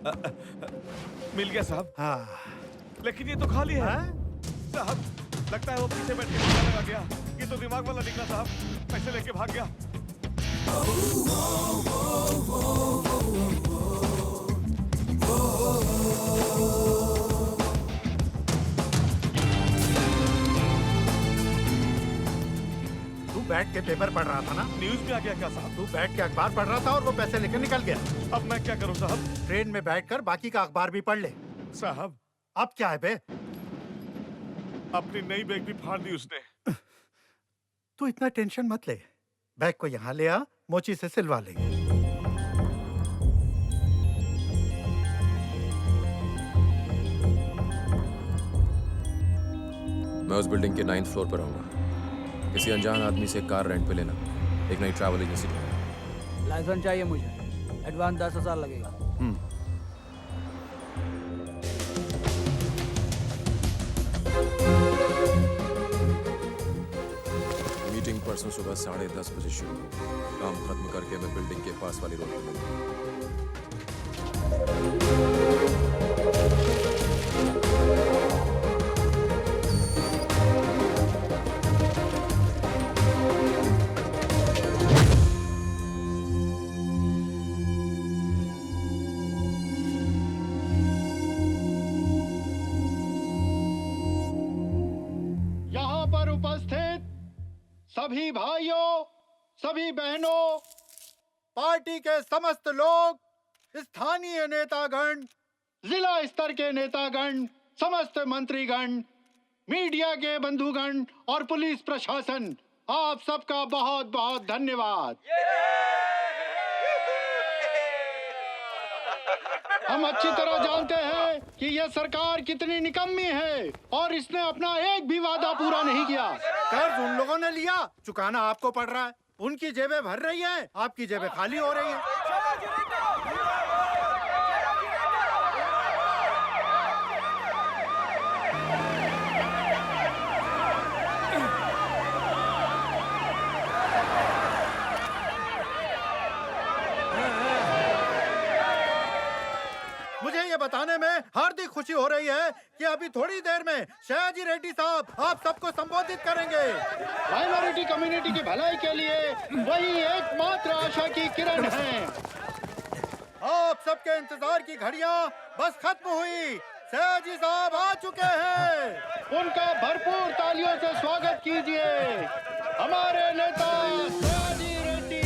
मिल गया साहब। हाँ। लेकिन ये तो खाली है। साहब लगता है वो पीछे बैठ के पता लगा गया। ये तो दिमाग वाला निकला साहब, पैसे लेके भाग गया। तू बैठ के पेपर पढ़ रहा था ना? न्यूज में आ गया क्या साहब? तू बैठ के अखबार पढ़ रहा था और वो पैसे लेकर निकल गया। अब मैं क्या करूं साहब? ट्रेन में बैठकर बाकी का अखबार भी पढ़ ले। साहब अब क्या है बे? अपनी नई बैग भी फाड़ दी उसने। तू इतना टेंशन मत ले, बैग को यहाँ ले आ, मोची से सिलवा लेंगे। मैं उस बिल्डिंग के 9th फ्लोर पर रहूंगा। किसी अनजान आदमी से कार रेंट पे लेना, एक नई ट्रैवल एजेंसी ढूंढना। लाइसेंस चाहिए मुझे, एडवांस 10,000 लगेगा। मीटिंग परसों सुबह 10:30 बजे शुरू होगी। काम खत्म करके मैं बिल्डिंग के पास वाली रोड पर मिलूंगा। यहाँ पर उपस्थित सभी भाइयों, सभी बहनों, पार्टी के समस्त लोग, स्थानीय नेतागण, जिला स्तर के नेतागण, समस्त मंत्रीगण, मीडिया के बंधुगण और पुलिस प्रशासन, आप सबका बहुत बहुत धन्यवाद। हम अच्छी तरह जानते हैं कि यह सरकार कितनी निकम्मी है और इसने अपना एक भी वादा पूरा नहीं किया। कर्ज उन लोगों ने लिया, चुकाना आपको पड़ रहा है। उनकी जेबें भर रही हैं, आपकी जेबें खाली हो रही हैं। मुझे ये बताने में हार्दिक खुशी हो रही है कि अभी थोड़ी देर में सयाजी रेड्डी साहब आप सबको संबोधित करेंगे। माइनॉरिटी कम्युनिटी की भलाई के लिए वही एकमात्र आशा की किरण है। आप सबके इंतजार की घड़ियां बस खत्म हुई। सयाजी साहब आ चुके हैं। उनका भरपूर तालियों से स्वागत कीजिए, हमारे नेता सयाजी रेड्डी।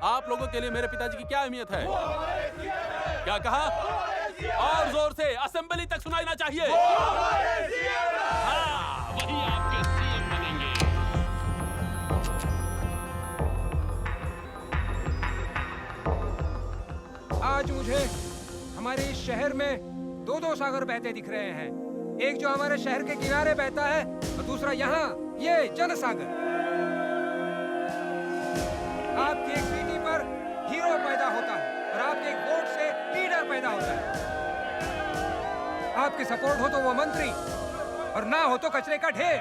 आप लोगों के लिए मेरे पिताजी की क्या अहमियत है? क्या कहा? और जोर से असेंबली तक सुनाना चाहिए। हाँ, वही आपके सीएम बनेंगे। आज मुझे हमारे इस शहर में दो सागर बहते दिख रहे हैं। एक जो हमारे शहर के किनारे बहता है और दूसरा यहाँ ये जनसागर। आपकी एक सीटी पर हीरो पैदा होता है और आपके एक वोट से लीडर पैदा होता है। आपके सपोर्ट हो तो वो मंत्री और ना हो तो कचरे का ढेर।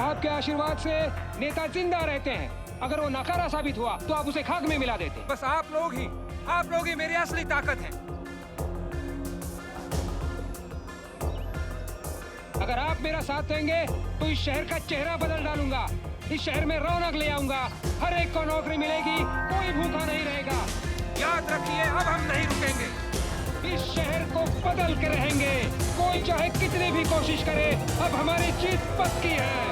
आपके आशीर्वाद से नेता जिंदा रहते हैं। अगर वो नकारा साबित हुआ तो आप उसे खाक में मिला देते। बस आप लोग ही मेरी असली ताकत हैं। अगर आप मेरा साथ देंगे तो इस शहर का चेहरा बदल डालूंगा। इस शहर में रौनक ले आऊंगा। हर एक को नौकरी मिलेगी, कोई भूखा नहीं रहेगा। याद रखिए, अब हम नहीं रुकेंगे। इस शहर को बदल के रहेंगे। कोई चाहे कितनी भी कोशिश करे, अब हमारी जीत पक्की है।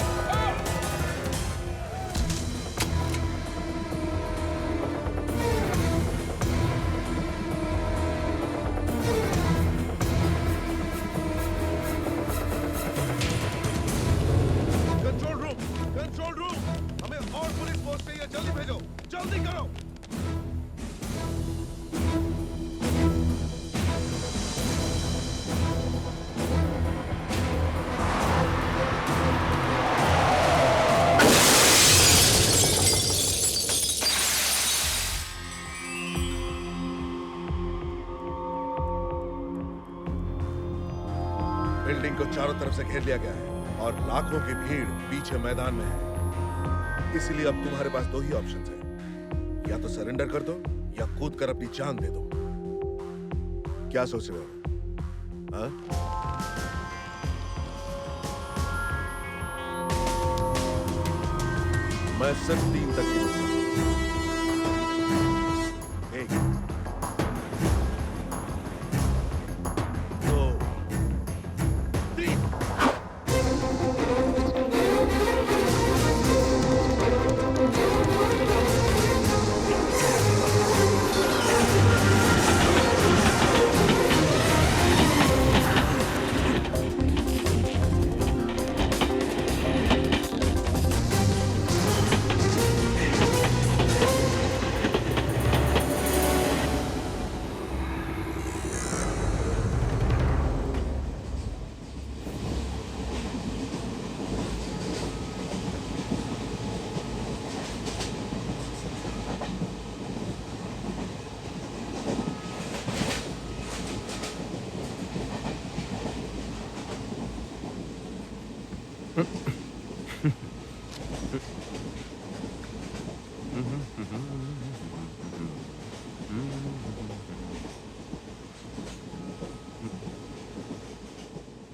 बिल्डिंग को चारों तरफ से घेर लिया गया है और लाखों की भीड़ पीछे मैदान में है। इसीलिए अब तुम्हारे पास दो ही ऑप्शन है, या तो सरेंडर कर दो या कूद कर अपनी जान दे दो। क्या सोच रहे हो? हाँ? मैं सिर्फ 3 तक गिनूंगा। 1 2 3।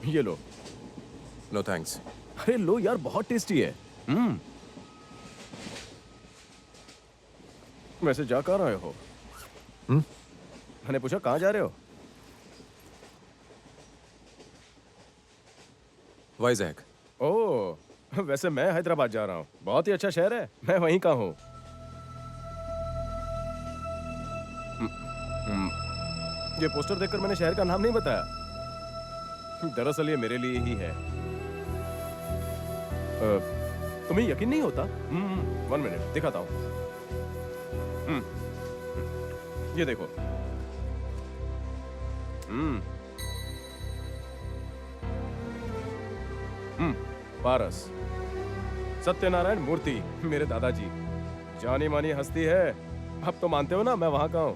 ये लो। No thanks. अरे लो यार, बहुत टेस्टी है। वैसे जा कहाँ रहे हो? मैंने पूछा कहाँ जा रहे हो? वाइजैक। ओह, वैसे मैं हैदराबाद जा रहा हूँ। बहुत ही अच्छा शहर है, मैं वहीं का हूँ। ये पोस्टर देखकर मैंने शहर का नाम नहीं बताया। दरअसल ये मेरे लिए ही है। तुम्हें यकीन नहीं होता? 1 मिनट दिखाता हूँ। ये देखो। पारस, सत्यनारायण मूर्ति, मेरे दादाजी, जानी मानी हस्ती है। अब तो मानते हो ना मैं वहां का हूं।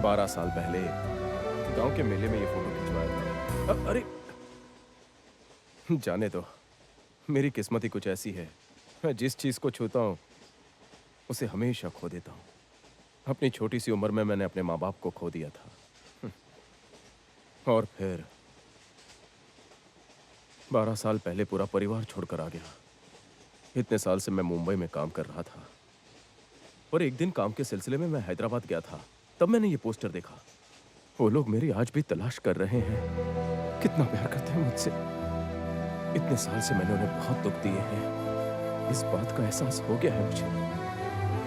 बारह साल पहले गांव के मेले में ये फोटो खिंचवाया था। अरे जाने दो, मेरी किस्मत ही कुछ ऐसी है। मैं जिस चीज को छूता हूं उसे हमेशा खो देता हूं। अपनी छोटी सी उम्र में मैंने अपने माँ बाप को खो दिया था, और फिर 12 साल पहले पूरा परिवार छोड़कर आ गया। इतने साल से मैं मुंबई में काम कर रहा था, और एक दिन काम के सिलसिले में मैं हैदराबाद गया था। तब मैंने ये पोस्टर देखा। वो लोग मेरी आज भी तलाश कर रहे हैं। कितना प्यार करते हैं मुझसे। इतने साल से मैंने उन्हें बहुत दुख दिए हैं। इस बात का एहसास हो गया है मुझे,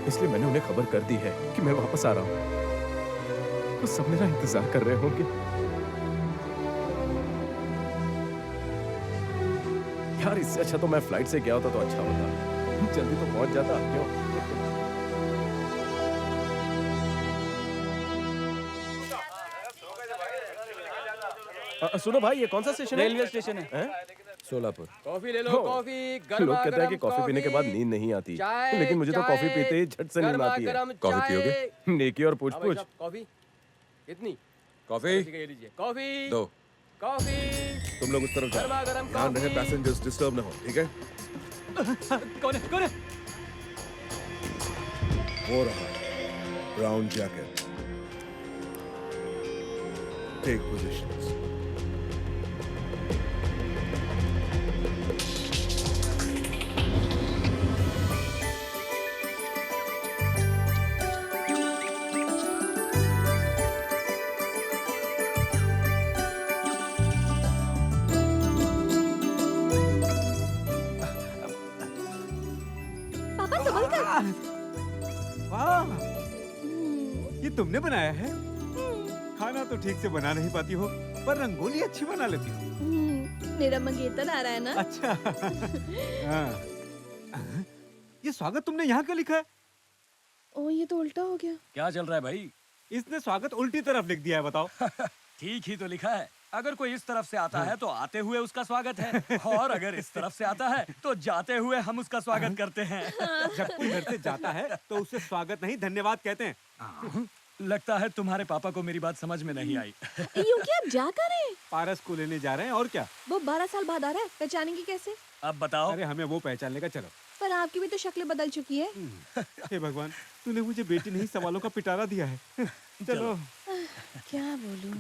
इसलिए मैंने उन्हें खबर कर दी है कि मैं वापस आ रहा हूं। वो सब मेरा इंतजार कर रहे होंगे। यार, इससे अच्छा तो मैं फ्लाइट से गया होता तो अच्छा होता। जल्दी तो पहुंच जाता। क्यों? सुनो भाई, ये कौन सा स्टेशन है? रेलवे स्टेशन है। सोलापुर। कॉफी ले लो, कॉफी। लोग कहते हैं कि कॉफी पीने के बाद नींद नहीं आती, लेकिन मुझे तो कॉफी पीते ही झट से नींद आती है। कॉफी पियोगे? नेकी और पूछ पूछ। कॉफी कितनी? कॉफी ये लीजिए। कॉफी दो। कॉफी। तुम लोग उस तरफ जाओ, ध्यान रहे पैसेंजर्स डिस्टर्ब ना हो, ठीक है? कौन है? कौन है? वो रहा ब्राउन जैकेट। Take positions. ये तुमने बनाया है? खाना तो ठीक से बना नहीं पाती हो, पर रंगोली अच्छी बना लेती हो। मेरा मंगेतर आ रहा है ना। अच्छा। हाँ। ये स्वागत तुमने यहाँ क्यों लिखा है? ओ, ये तो उल्टा हो गया। क्या चल रहा है भाई? इसने स्वागत उल्टी तरफ लिख दिया है, बताओ। ठीक ही तो लिखा है। अगर कोई इस तरफ से आता है तो आते हुए उसका स्वागत है, और अगर इस तरफ से आता है तो जाते हुए हम उसका स्वागत करते हैं। जब कोई घर से जाता है तो उसे स्वागत नहीं धन्यवाद कहते हैं। लगता है तुम्हारे पापा को मेरी बात समझ में नहीं आई। यूं क्या आप जा कर रहे हैं? पारस को लेने जा रहे हैं और क्या। वो 12 साल बाद आ रहा है, पहचानेंगे कैसे? अब बताओ। अरे हमें वो पहचान लेगा, चलो। पर आपकी भी तो शक्ल बदल चुकी है। हे भगवान, तूने मुझे बेटी नहीं सवालों का पिटारा दिया है। चलो। क्या बोलूं?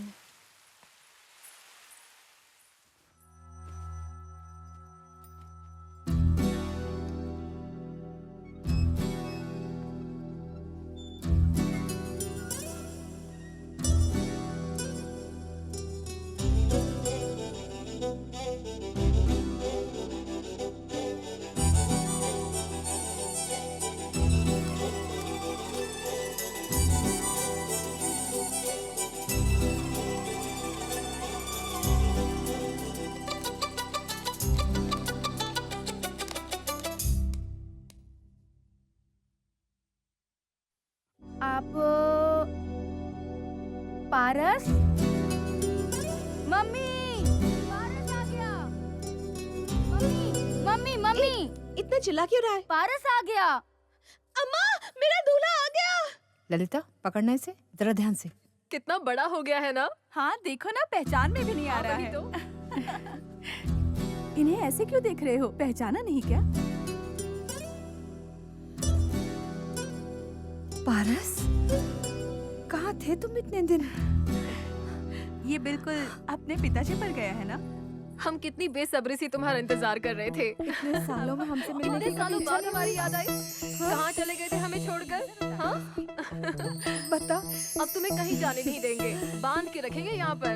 आप पारस? मम्मी, पारस आ गया। Mummy, mummy, mummy. इतना चिल्ला क्यों रहा है? पारस आ गया। अम्मा, मेरा दूल्हा आ गया। ललिता, पकड़ना इसे जरा ध्यान से। कितना बड़ा हो गया है ना? हाँ देखो ना, पहचान में भी नहीं आ रहा है। तो इन्हें ऐसे क्यों देख रहे हो? पहचाना नहीं क्या? पारस, कहाँ थे तुम इतने दिन? ये बिल्कुल अपने पिताजी पर गया है ना? हम कितनी बेसब्री से तुम्हारा इंतजार कर रहे थे। इतने सालों में हमसे मिलने इतने की सालों कभी बाद इच्छा हमारी याद आई। कहाँ चले गए थे हमें छोड़कर? हाँ? बता। अब तुम्हें कहीं जाने नहीं देंगे, बांध के रखेंगे यहाँ पर।